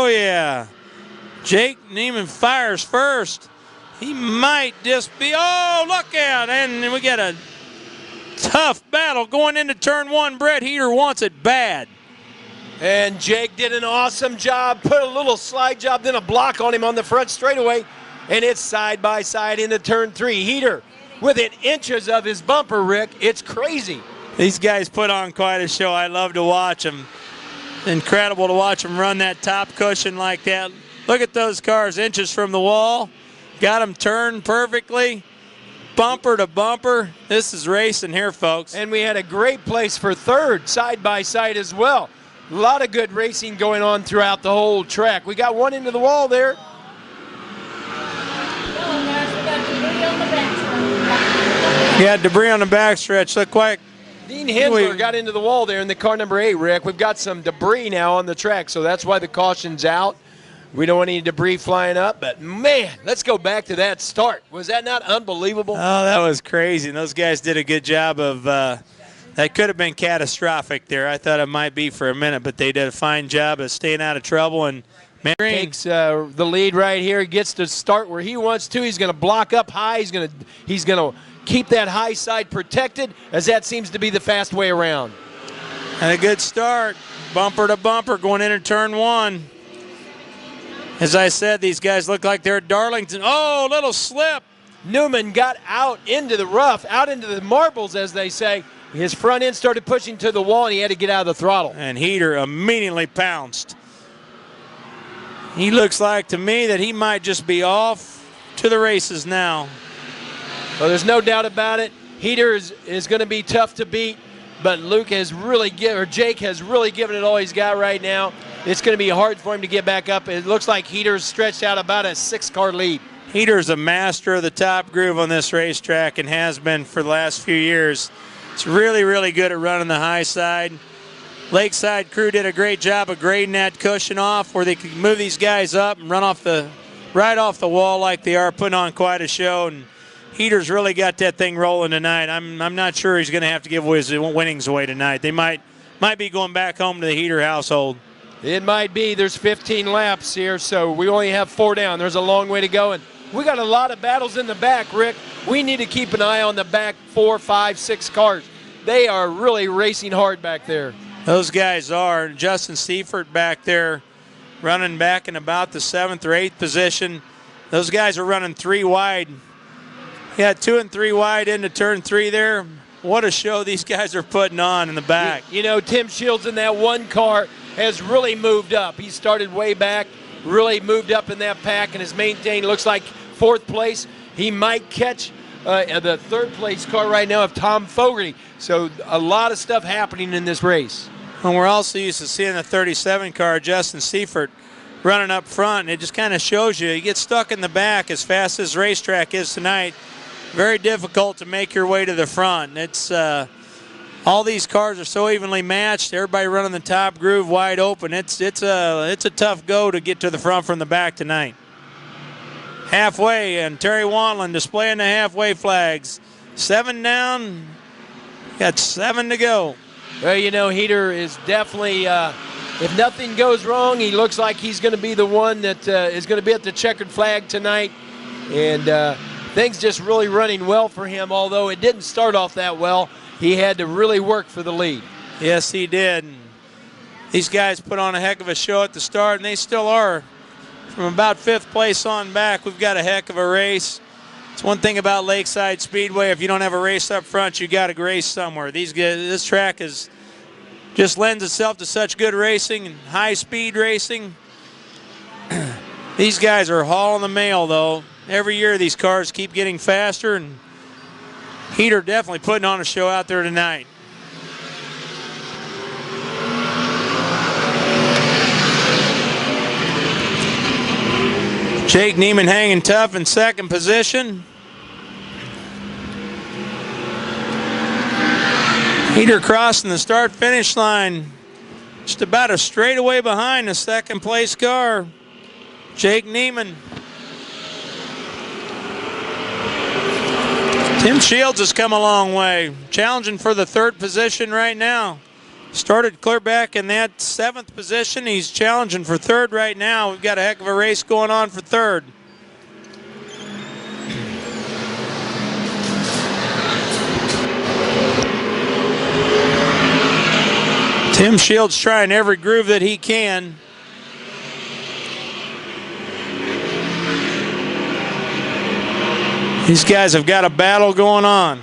Oh, yeah. Jake Neiman fires first. He might just be, oh, look out. And we got a tough battle going into turn one. Brett Heater wants it bad. And Jake did an awesome job, put a little slide job, then a block on him on the front straightaway, and it's side by side into turn three. Heater within inches of his bumper, Rick. It's crazy. These guys put on quite a show. I love to watch them. Incredible to watch them run that top cushion like that. Look at those cars, inches from the wall. Got them turned perfectly, bumper to bumper. This is racing here, folks. And we had a great place for third, side by side as well. A lot of good racing going on throughout the whole track. We got one into the wall there. Yeah, debris on the backstretch. Look like Dean Hensler got into the wall there in the car number 8, Rick. We've got some debris now on the track, so that's why the caution's out. We don't want any debris flying up, but man, let's go back to that start. Was that not unbelievable? Oh, that was crazy. And those guys did a good job of that could have been catastrophic there. I thought it might be for a minute, but they did a fine job of staying out of trouble. And man, takes the lead right here. He gets to start where he wants to. He's going to block up high. He's going to keep that high side protected, as that seems to be the fast way around. And a good start, bumper to bumper, going into turn one. As I said, these guys look like they're at Darlington. Oh, little slip. Newman got out into the rough, out into the marbles, as they say. His front end started pushing to the wall, and he had to get out of the throttle. And Heater immediately pounced. He looks like to me that he might just be off to the races now. Well, there's no doubt about it. Heater is going to be tough to beat, but Jake has really given it all he's got right now. It's going to be hard for him to get back up. It looks like Heater's stretched out about a 6-car lead. Heater's a master of the top groove on this racetrack and has been for the last few years. It's really, really good at running the high side. Lakeside crew did a great job of grading that cushion off where they could move these guys up and run right off the wall like they are, putting on quite a show. And Heater's really got that thing rolling tonight. I'm not sure he's going to have to give his winnings away tonight. They might be going back home to the Heater household. It might be. There's 15 laps here, so we only have 4 down. There's a long way to go, and we got a lot of battles in the back, Rick. We need to keep an eye on the back 4, 5, 6 cars. They are really racing hard back there. Those guys are. Justin Seifert back there running back in about the 7th or 8th position. Those guys are running 3 wide. Yeah, 2 and 3 wide into turn 3 there. What a show these guys are putting on in the back. You know, Tim Shields in that one car has really moved up. He started way back, really moved up in that pack, and has maintained, looks like, 4th place. He might catch the 3rd place car right now of Tom Fogarty. So a lot of stuff happening in this race. And we're also used to seeing the 37 car, Justin Seifert, running up front. It just kind of shows you get stuck in the back as fast as racetrack is tonight. Very difficult to make your way to the front. It's all these cars are so evenly matched. Everybody running the top groove wide open. It's a tough go to get to the front from the back tonight. Halfway, and Terry Wanlin displaying the halfway flags. 7 down. Got 7 to go. Well, you know, Heater is definitely, if nothing goes wrong, he looks like he's going to be the one that is going to be at the checkered flag tonight. And things just really running well for him, although it didn't start off that well. He had to really work for the lead. Yes, he did. These guys put on a heck of a show at the start, and they still are. From about 5th place on back, we've got a heck of a race. It's one thing about Lakeside Speedway. If you don't have a race up front, you got to race somewhere. This track just lends itself to such good racing and high-speed racing. These guys are hauling the mail, though. Every year these cars keep getting faster, and Heater definitely putting on a show out there tonight. Jake Neiman hanging tough in 2nd position. Heater crossing the start-finish line. Just about a straightaway behind the 2nd place car, Jake Neiman. Tim Shields has come a long way. Challenging for the 3rd position right now. Started clear back in that 7th position. He's challenging for 3rd right now. We've got a heck of a race going on for 3rd. Tim Shields trying every groove that he can. These guys have got a battle going on.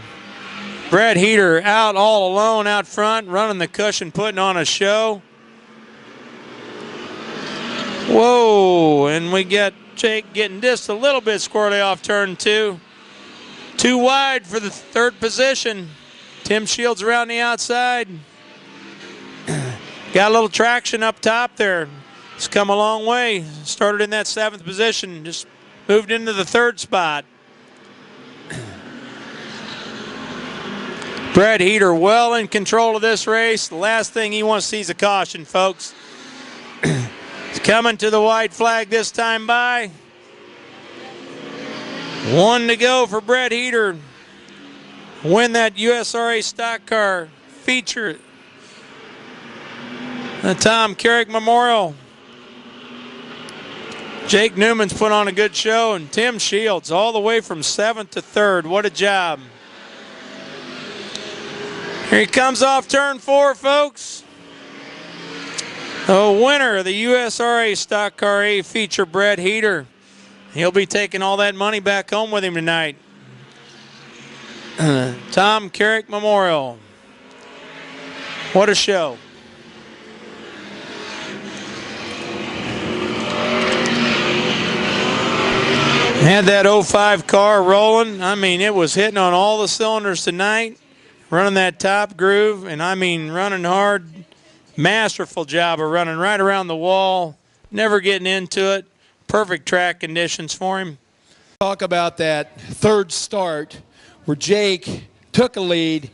Brad Heater out all alone out front, running the cushion, putting on a show. Whoa, and we got Jake getting just a little bit squirrely off turn 2. Too wide for the 3rd position. Tim Shields around the outside. Got a little traction up top there. It's come a long way. Started in that 7th position, just moved into the 3rd spot. Brad Heater well in control of this race. The last thing he wants to see is a caution, folks. He's coming to the white flag this time by. 1 to go for Brad Heater. Win that USRA stock car feature. The Tom Karrick Memorial. Jake Newman's put on a good show, and Tim Shields all the way from 7th to 3rd. What a job. Here he comes off turn 4, folks. The winner of the USRA Stock Car A feature, Brad Heater. He'll be taking all that money back home with him tonight. Tom Karrick Memorial. What a show. Had that 05 car rolling. I mean, it was hitting on all the cylinders tonight. Running that top groove, and I mean running hard. Masterful job of running right around the wall, never getting into it. Perfect track conditions for him. Talk about that 3rd start where Jake took a lead,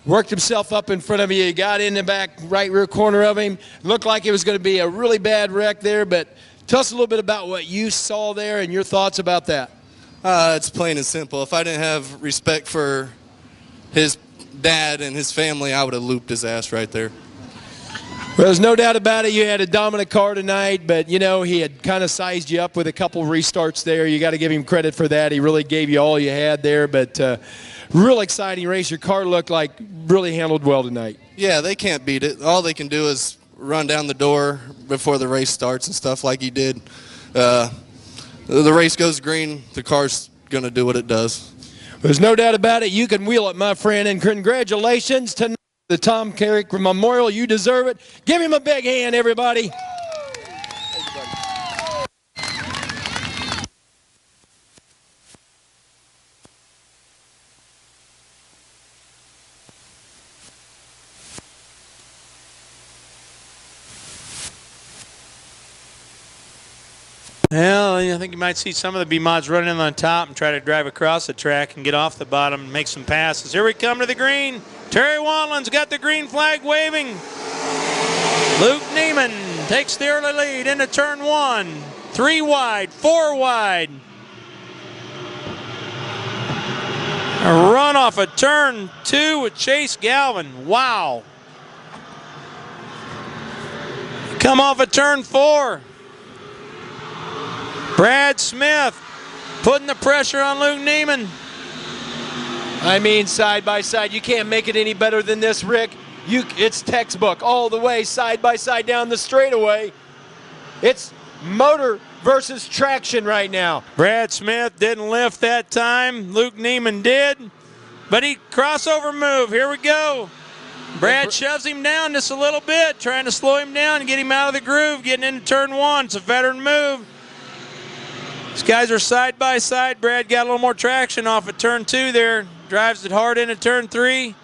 worked himself up in front of you, got in the back right rear corner of him. Looked like it was going to be a really bad wreck there, but tell us a little bit about what you saw there and your thoughts about that. It's plain and simple. If I didn't have respect for his dad and his family, I would have looped his ass right there. Well, there's no doubt about it. You had a dominant car tonight, but, you know, he had kind of sized you up with a couple restarts there. You got to give him credit for that. He really gave you all you had there, but real exciting race. Your car looked like really handled well tonight. Yeah, they can't beat it. All they can do is run down the door before the race starts and stuff like he did. The race goes green, the car's going to do what it does. There's no doubt about it. You can wheel it, my friend, and congratulations to the Tom Karrick Memorial. You deserve it. Give him a big hand, everybody. Well, I think you might see some of the B-Mods running in on top and try to drive across the track and get off the bottom and make some passes. Here we come to the green. Terry Wanlon's got the green flag waving. Luke Neiman takes the early lead into turn 1. 3 wide, 4 wide. A run off of turn 2 with Chase Galvin. Wow. Come off of turn 4. Brad Smith putting the pressure on Luke Neiman. I mean, side by side, you can't make it any better than this, Rick. It's textbook all the way, side by side down the straightaway. It's motor versus traction right now. Brad Smith didn't lift that time. Luke Neiman did, but he crossover move. Here we go. Brad shoves him down just a little bit, trying to slow him down and get him out of the groove, getting into turn 1. It's a veteran move. These guys are side by side. Brad got a little more traction off of turn 2 there. Drives it hard into turn 3.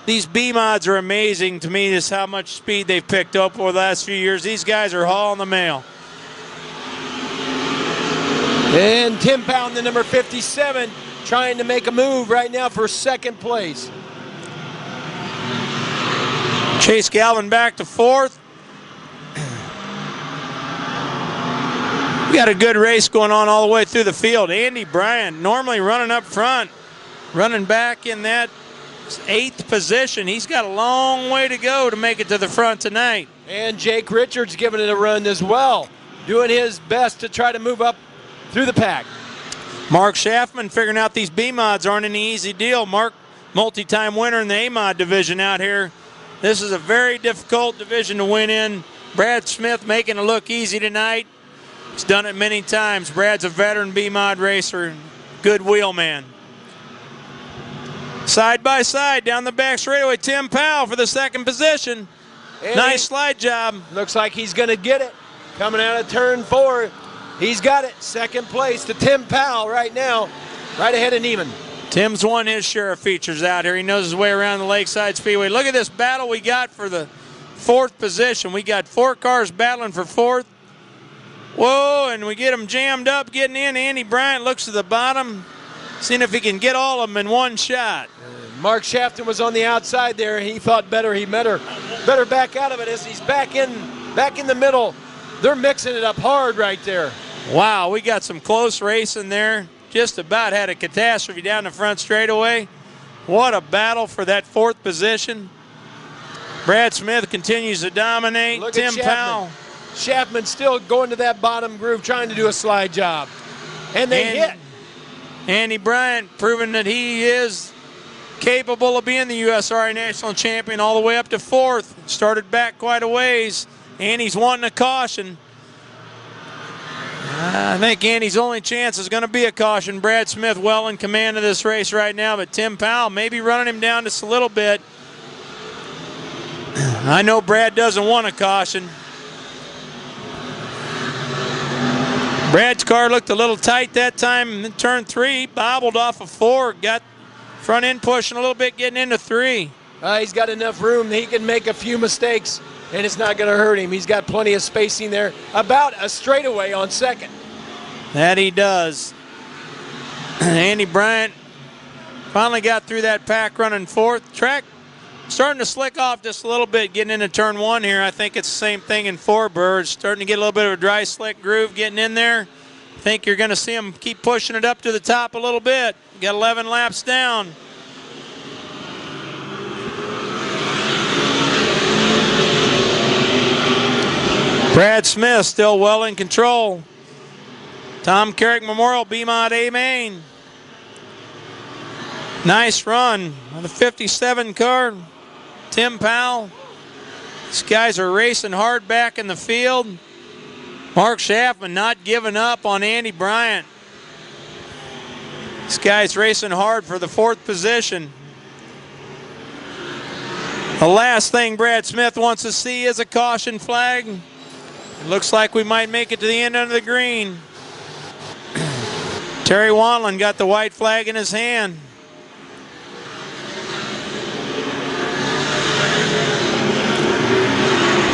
These B-Mods are amazing to me, just how much speed they've picked up over the last few years. These guys are hauling the mail. And Tim Pound, the number 57, trying to make a move right now for 2nd place. Chase Galvin back to 4th. We got a good race going on all the way through the field. Andy Bryant normally running up front, running back in that 8th position. He's got a long way to go to make it to the front tonight. And Jake Richards giving it a run as well, doing his best to try to move up through the pack. Mark Schaffman figuring out these B-mods aren't any easy deal. Mark, multi-time winner in the A-mod division out here. This is a very difficult division to win in. Brad Smith making it look easy tonight. He's done it many times. Brad's a veteran B-mod racer, good wheelman. Side by side down the back straightaway, Tim Powell for the 2nd position. And nice slide job. Looks like he's going to get it. Coming out of turn 4, he's got it. 2nd place to Tim Powell right now, right ahead of Neiman. Tim's won his share of features out here. He knows his way around the Lakeside Speedway. Look at this battle we got for the 4th position. We got 4 cars battling for 4th. Whoa, and we get them jammed up, getting in. Andy Bryant looks to the bottom, seeing if he can get all of them in one shot. Mark Shafton was on the outside there. He thought better. He better back out of it as he's back in the middle. They're mixing it up hard right there. Wow, we got some close racing there. Just about had a catastrophe down the front straightaway. What a battle for that 4th position. Brad Smith continues to dominate. Look Tim at Powell. Chapman still going to that bottom groove, trying to do a slide job. And they hit. Andy Bryant proving that he is capable of being the USRA National Champion all the way up to 4th. Started back quite a ways. Andy's wanting a caution. I think Andy's only chance is going to be a caution. Brad Smith well in command of this race right now, but Tim Powell maybe running him down just a little bit. I know Brad doesn't want a caution. Brad's car looked a little tight that time in turn 3, bobbled off of 4, got front end pushing a little bit, getting into 3. He's got enough room that he can make a few mistakes, and it's not going to hurt him. He's got plenty of spacing there, about a straightaway on 2nd. That he does. Andy Bryant finally got through that pack running 4th. Track starting to slick off just a little bit getting into turn 1 here. I think it's the same thing in 4 birds. Starting to get a little bit of a dry, slick groove getting in there. I think you're going to see him keep pushing it up to the top a little bit. Got 11 laps down. Brad Smith still well in control. Tom Karrick Memorial B-Mod A main. Nice run on the 57 car. Tim Powell. These guys are racing hard back in the field. Mark Schaffman not giving up on Andy Bryant. This guy's racing hard for the 4th position. The last thing Brad Smith wants to see is a caution flag. It looks like we might make it to the end under the green. Terry Wanlin got the white flag in his hand.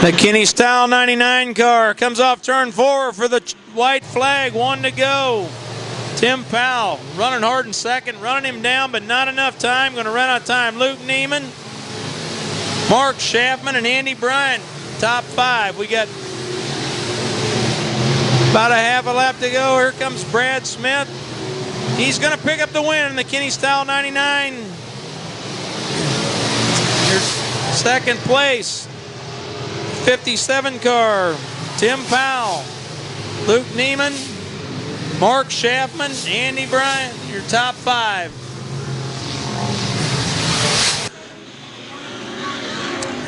The Kenny Style 99 car comes off turn 4 for the white flag, 1 to go. Tim Powell running hard in 2nd, running him down, but not enough time. Going to run out of time. Luke Neiman, Mark Schaffman, and Andy Bryant, top 5. We got about a half a lap to go. Here comes Brad Smith. He's going to pick up the win in the Kenny Style 99. Here's 2nd place. 57 car, Tim Powell, Luke Neiman, Mark Schaffman, Andy Bryant, your top 5.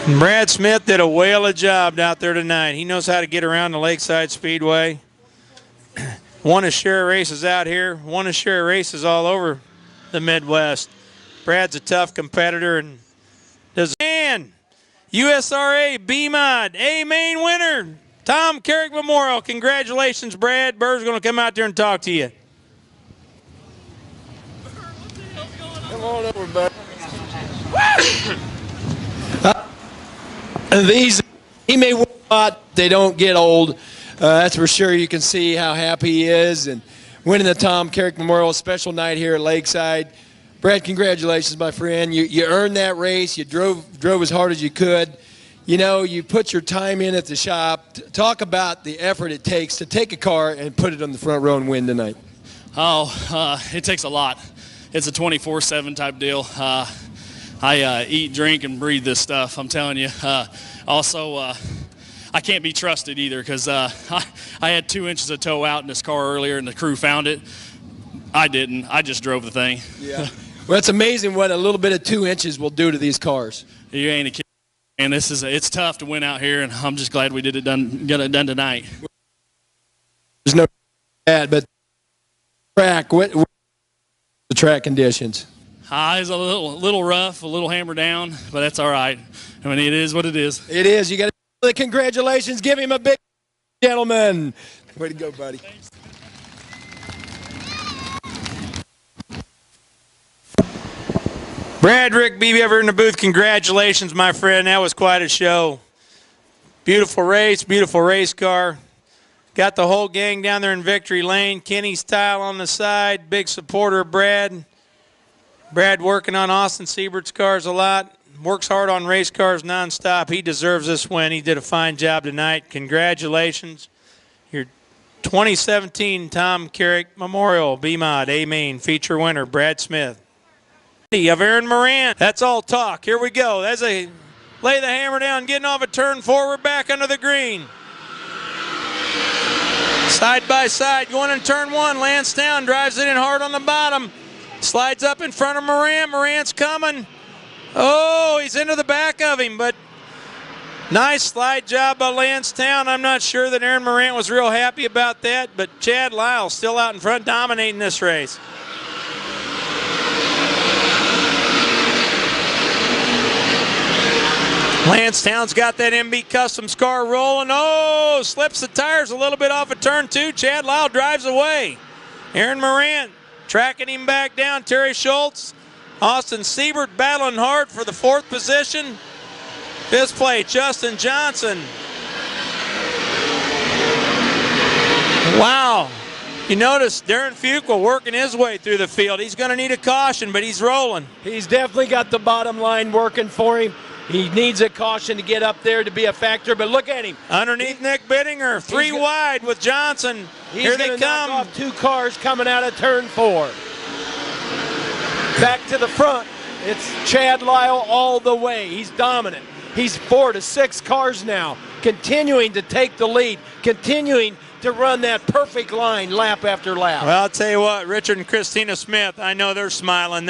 And Brad Smith did a whale of a job out there tonight. He knows how to get around the Lakeside Speedway. Won his share of races out here, won his share of races all over the Midwest. Brad's a tough competitor and does. And USRA B-Mod A main winner, Tom Karrick Memorial. Congratulations, Brad. Bird's going to come out there and talk to you. Come on over, bud. These, he may win a lot. They don't get old. That's for sure. You can see how happy he is and winning the Tom Karrick Memorial special night here at Lakeside. Brad, congratulations, my friend. You earned that race. You drove as hard as you could. You know, you put your time in at the shop. Talk about the effort it takes to take a car and put it on the front row and win tonight. It takes a lot. It's a 24/7 type deal. I eat, drink, and breathe this stuff. I'm telling you. Also, I can't be trusted either because I had 2 inches of tow out in this car earlier, and the crew found it. I didn't. I just drove the thing. Yeah. Well, it's amazing what a little bit of 2 inches will do to these cars. You ain't a kid. And it's tough to win out here, and I'm just glad we got it done tonight. There's no bad, but track. What the track conditions? It's a little rough, a little hammer down, but that's all right. I mean, it is what it is. It is. You got to congratulations. Give him a big gentleman. Way to go, buddy. Thanks. Brad, Rick, BB ever in the booth, congratulations, my friend. That was quite a show. Beautiful race car. Got the whole gang down there in victory lane. Kenny Style on the side, big supporter of Brad. Brad working on Austin Siebert's cars a lot. Works hard on race cars nonstop. He deserves this win. He did a fine job tonight. Congratulations. Your 2017 Tom Karrick Memorial B-Mod A-Main feature winner, Brad Smith. Of Aaron Moran. That's all talk. Here we go. That's a lay the hammer down, getting off a turn 4. We're back under the green. Side by side, going in turn 1. Lansdowne drives it in hard on the bottom. Slides up in front of Moran. Moran's coming. Oh, he's into the back of him, but nice slide job by Lansdowne. I'm not sure that Aaron Moran was real happy about that, but Chad Lyle still out in front dominating this race. Lansdowne's got that MB Customs car rolling. Oh, slips the tires a little bit off of turn 2. Chad Lyle drives away. Aaron Moran tracking him back down. Terry Schultz. Austin Siebert battling hard for the 4th position. 5th place, Justin Johnson. Wow. You notice Darren Fuqua working his way through the field. He's going to need a caution, but he's rolling. He's definitely got the bottom line working for him. He needs a caution to get up there to be a factor, but look at him. Underneath Nick Bittinger, 3 wide with Johnson. Here they come. Knock off 2 cars coming out of turn 4. Back to the front, it's Chad Lyle all the way. He's dominant. He's 4 to 6 cars now, continuing to take the lead, continuing to run that perfect line lap after lap. Well, I'll tell you what, Richard and Christina Smith, I know they're smiling.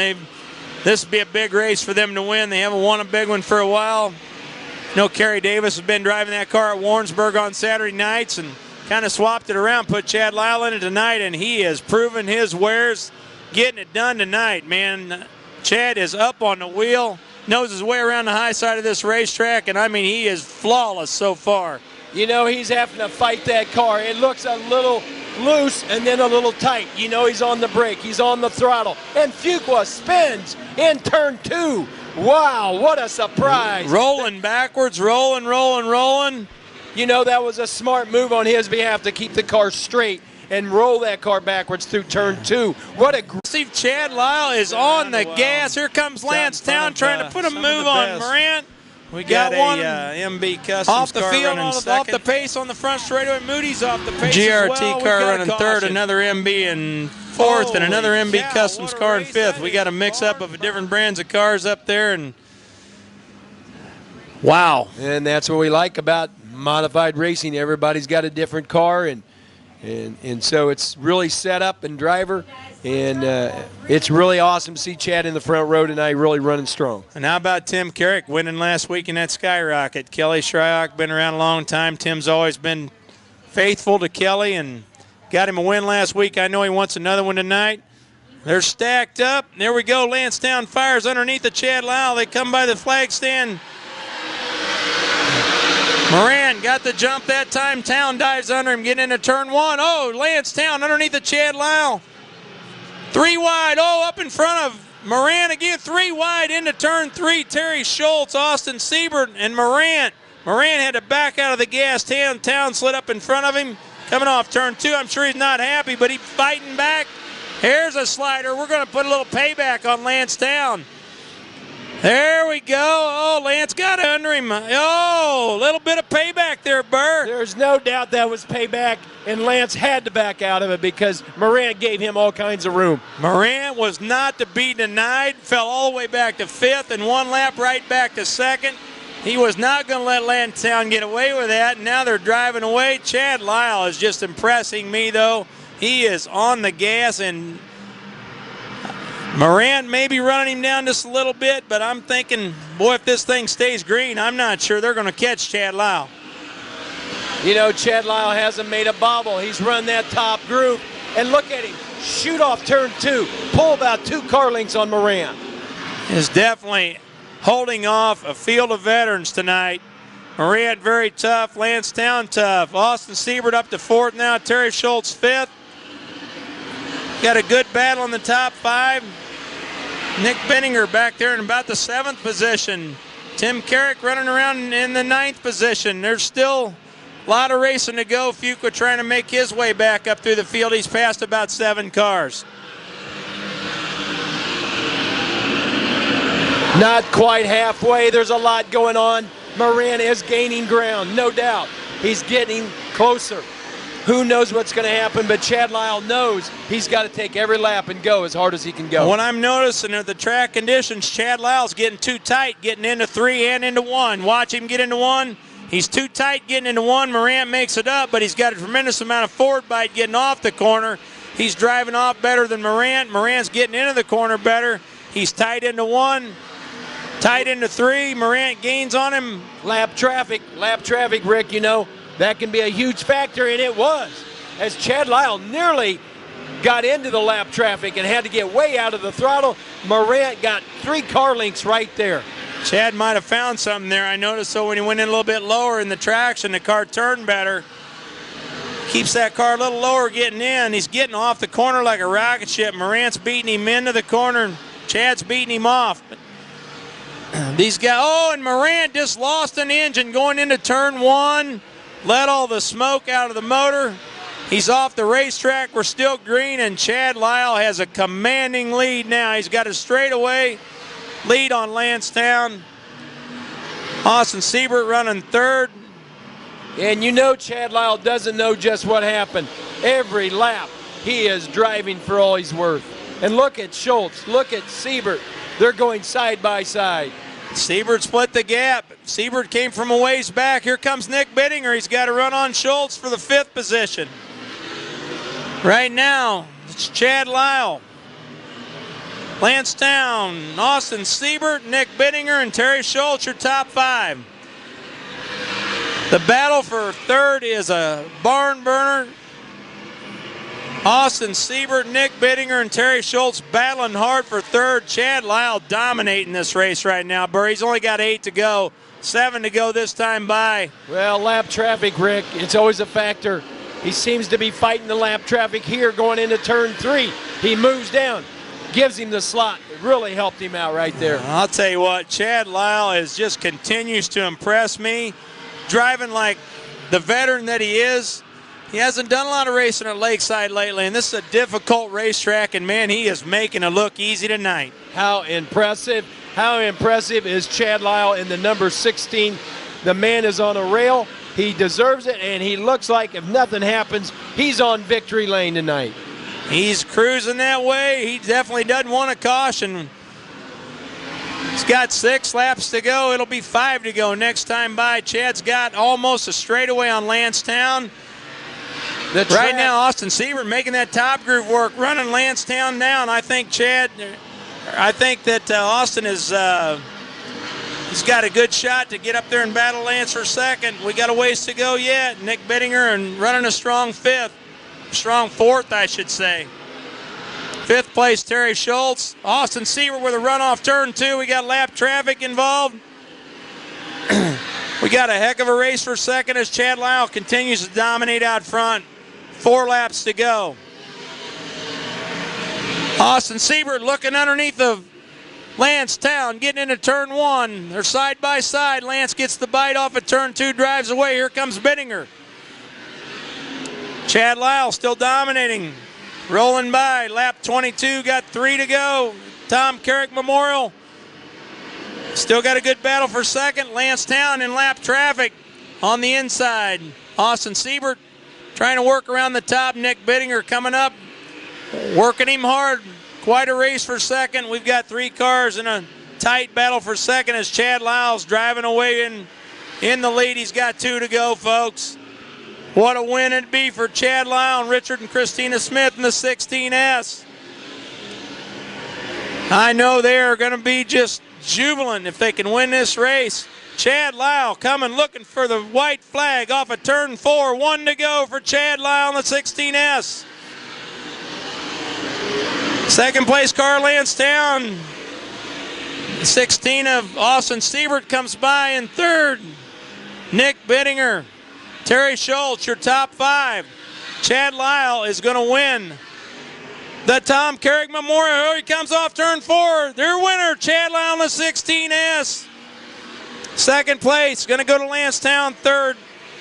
This would be a big race for them to win. They haven't won a big one for a while. You know, Kerry Davis has been driving that car at Warrensburg on Saturday nights and kind of swapped it around, put Chad Lyle in it tonight, and he has proven his wares getting it done tonight, man. Chad is up on the wheel, knows his way around the high side of this racetrack, and I mean, he is flawless so far. You know, he's having to fight that car. It looks a little loose and then a little tight. You know, he's on the brake, he's on the throttle, and Fuqua spins in turn 2. Wow, what a surprise. Rolling backwards, rolling. You know, that was a smart move on his behalf to keep the car straight and roll that car backwards through turn 2. What a Steve Chad Lyle is on the gas. Here comes Lansdowne trying to put a move on Morant. We got one MB Customs off the car field, running off the pace on the front straightaway. Moody's off the pace GRT as well. Car running 3rd, another MB in 4th, and another MB Customs car in 5th. We got a mix-up of different brands of cars up there, and wow. And that's what we like about modified racing. Everybody's got a different car, and so it's really set up and driver, and it's really awesome to see Chad in the front row tonight, really running strong. And how about Tim Karrick winning last week in that Skyrocket? Kelly Shryock been around a long time. Tim's always been faithful to Kelly and got him a win last week. I know he wants another one tonight. They're stacked up. There we go. Lansdowne fires underneath the Chad Lyle. They come by the flag stand. Moran got the jump that time. Town dives under him, getting into turn 1. Oh, Lansdowne underneath the Chad Lyle. 3 wide. Oh, up in front of Moran again. 3 wide into turn 3. Terry Schultz, Austin Siebert, and Moran. Moran had to back out of the gas. Town slid up in front of him. Coming off turn 2. I'm sure he's not happy, but he's fighting back. Here's a slider. We're going to put a little payback on Lansdowne. There we go. Oh, Lance got under him. Oh, a little bit of payback there, Burr. There's no doubt that was payback, and Lance had to back out of it because Morant gave him all kinds of room. Morant was not to be denied, fell all the way back to 5th and 1 lap right back to 2nd. He was not going to let Lansdowne get away with that. Now they're driving away. Chad Lyle is just impressing me, though. He is on the gas, and Morant may be running him down just a little bit, but I'm thinking, boy, if this thing stays green, I'm not sure they're going to catch Chad Lyle. You know, Chad Lyle hasn't made a bobble. He's run that top groove, and look at him. Shoot off turn 2. Pull about 2 car lengths on Morant. Is definitely holding off a field of veterans tonight. Morant very tough, Lansdowne tough. Austin Siebert up to 4th now, Terry Schultz 5th. Got a good battle in the top 5. Nick Benninger back there in about the 7th position. Tim Karrick running around in the 9th position. There's still a lot of racing to go. Fuqua trying to make his way back up through the field. He's passed about 7 cars. Not quite halfway. There's a lot going on. Moran is gaining ground, no doubt. He's getting closer. Who knows what's going to happen, but Chad Lyle knows he's got to take every lap and go as hard as he can go. What I'm noticing are the track conditions, Chad Lyle's getting too tight, getting into 3 and into 1. Watch him get into 1. He's too tight getting into 1. Morant makes it up, but he's got a tremendous amount of forward bite getting off the corner. He's driving off better than Morant. Morant's getting into the corner better. He's tight into 1. Tight into 3. Morant gains on him. Lap traffic, Rick, you know, that can be a huge factor, and it was. As Chad Lyle nearly got into the lap traffic and had to get way out of the throttle, Morant got 3 car lengths right there. Chad might have found something there. I noticed so when he went in a little bit lower in the traction, the car turned better. Keeps that car a little lower getting in. He's getting off the corner like a rocket ship. Morant's beating him into the corner, and Chad's beating him off. These guys, oh, and Morant just lost an engine going into turn 1. Let all the smoke out of the motor. He's off the racetrack. We're still green, and Chad Lyle has a commanding lead now. He's got a straightaway lead on Lansdowne. Austin Siebert running 3rd. And you know Chad Lyle doesn't know just what happened. Every lap, he is driving for all he's worth. And look at Schultz. Look at Siebert. They're going side by side. Siebert split the gap. Siebert came from a ways back. Here comes Nick Bittinger. He's got to run on Schultz for the 5th position. Right now, it's Chad Lyle, Lansdowne, Austin Siebert, Nick Bittinger, and Terry Schultz, your top 5. The battle for 3rd is a barn burner. Austin Siebert, Nick Bittinger, and Terry Schultz battling hard for 3rd. Chad Lyle dominating this race right now, Burr. He's only got 8 to go, 7 to go this time by. Well, lap traffic, Rick, it's always a factor. He seems to be fighting the lap traffic here going into turn 3. He moves down, gives him the slot. It really helped him out right there. I'll tell you what, Chad Lyle just continues to impress me, driving like the veteran that he is. He hasn't done a lot of racing at Lakeside lately, and this is a difficult racetrack, and, man, he is making it look easy tonight. How impressive. How impressive is Chad Lyle in the number 16. The man is on a rail. He deserves it, and he looks like if nothing happens, he's on victory lane tonight. He's cruising that way. He definitely doesn't want a caution. He's got 6 laps to go. It'll be 5 to go next time by. Chad's got almost a straightaway on Lansdowne. Right now, Austin Siebert making that top groove work, running Lansdowne down. I think that Austin is he's got a good shot to get up there and battle Lance for 2nd. We got a ways to go yet. Nick Bittinger and running a strong 5th, strong 4th, I should say. 5th place, Terry Schultz. Austin Siebert with a run off turn 2. We got lap traffic involved. We got a heck of a race for 2nd as Chad Lyle continues to dominate out front. 4 laps to go. Austin Siebert looking underneath of Lansdowne, getting into turn 1. They're side by side. Lance gets the bite off at turn 2, drives away. Here comes Bittinger. Chad Lyle still dominating. Rolling by. Lap 22, got 3 to go. Tom Karrick Memorial. Still got a good battle for second. Lancetown in lap traffic on the inside. Austin Siebert trying to work around the top. Nick Bittinger coming up, working him hard. Quite a race for second. We've got 3 cars in a tight battle for second as Chad Lyle's driving away in the lead. He's got 2 to go, folks. What a win it'd be for Chad Lyle and Richard and Christina Smith in the 16S. I know they are going to be just jubilant if they can win this race. Chad Lyle coming, looking for the white flag off of turn 4. 1 to go for Chad Lyle in the 16S. Second place car, Lancetown. The 16 of Austin Siebert comes by in third. Nick Bittinger. Terry Schultz, your top 5. Chad Lyle is going to win the Tom Karrick Memorial. Here he comes off turn 4. Their winner, Chad Lyle in the 16S. Second place, going to go to Lancetown. Third,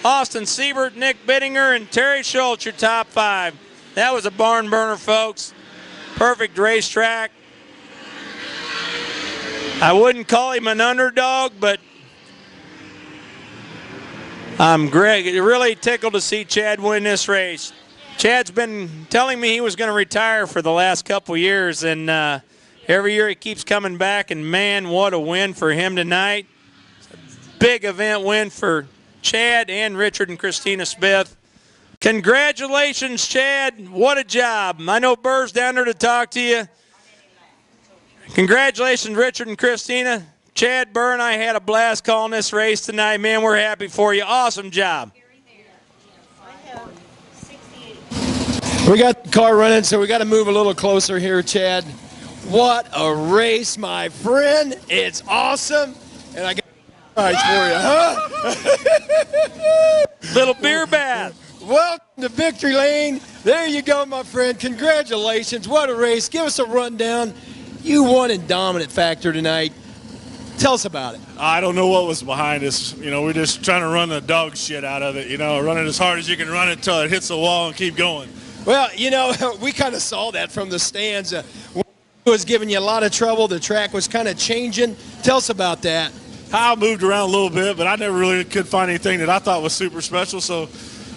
Austin Siebert, Nick Bittinger, and Terry Schultz, your top 5. That was a barn burner, folks. Perfect racetrack. I wouldn't call him an underdog, but I'm really tickled to see Chad win this race. Chad's been telling me he was going to retire for the last couple years, and every year he keeps coming back, and man, what a win for him tonight. Big event win for Chad and Richard and Christina Smith. Congratulations, Chad. What a job. I know Burr's down there to talk to you. Congratulations, Richard and Christina. Chad, Burr, and I had a blast calling this race tonight. Man, we're happy for you. Awesome job. We got the car running, so we got to move a little closer here, Chad. What a race, my friend. It's awesome. And I got a prize for you, huh? Little beer bath. Welcome to Victory Lane. There you go, my friend. Congratulations. What a race. Give us a rundown. You won in dominant factor tonight. Tell us about it. I don't know what was behind us. You know, we're just trying to run the dog shit out of it. You know, run it as hard as you can run it until it hits the wall and keep going. Well, you know, we kind of saw that from the stands. It was giving you a lot of trouble. The track was kind of changing. Tell us about that. I moved around a little bit, but I never really could find anything that I thought was super special. So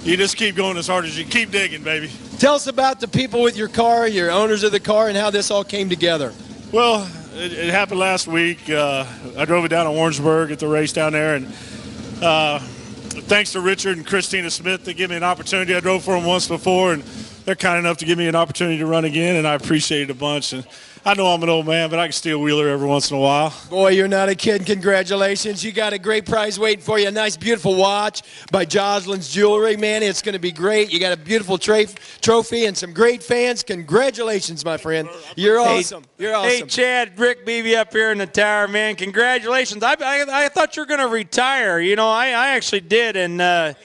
you just keep going as hard as you keep digging, baby. Tell us about the people with your car, your owners of the car, and how this all came together. Well, it happened last week. I drove it down to Warrensburg at the race down there, and thanks to Richard and Christina Smith, they gave me an opportunity. I drove for them once before, and they're kind enough to give me an opportunity to run again, and I appreciate it a bunch. And I know I'm an old man, but I can steal a wheeler every once in a while. Boy, you're not a kid. Congratulations. You got a great prize waiting for you. A nice, beautiful watch by Jocelyn's Jewelry. Man, it's going to be great. You got a beautiful trophy and some great fans. Congratulations, my friend. You're awesome. You're awesome. Hey, Chad, Rick Beebe up here in the tower, man. Congratulations. I thought you were going to retire. You know, I actually did, and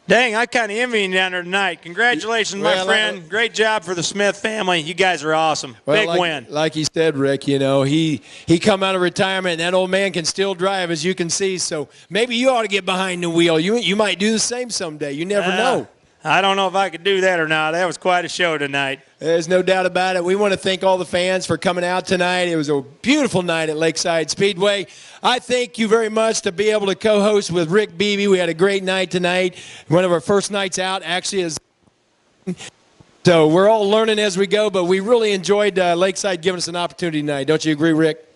dang, I kind of envy you down there tonight. Congratulations, my friend. Great job for the Smith family. You guys are awesome. Well, Big win. Like he said, Rick, you know, he come out of retirement, and that old man can still drive, as you can see. So maybe you ought to get behind the wheel. You might do the same someday. You never know. I don't know if I could do that or not. That was quite a show tonight. There's no doubt about it. We want to thank all the fans for coming out tonight. It was a beautiful night at Lakeside Speedway. I thank you very much to be able to co-host with Rick Beebe. We had a great night tonight. One of our first nights out actually is. So we're all learning as we go, but we really enjoyed Lakeside giving us an opportunity tonight. Don't you agree, Rick?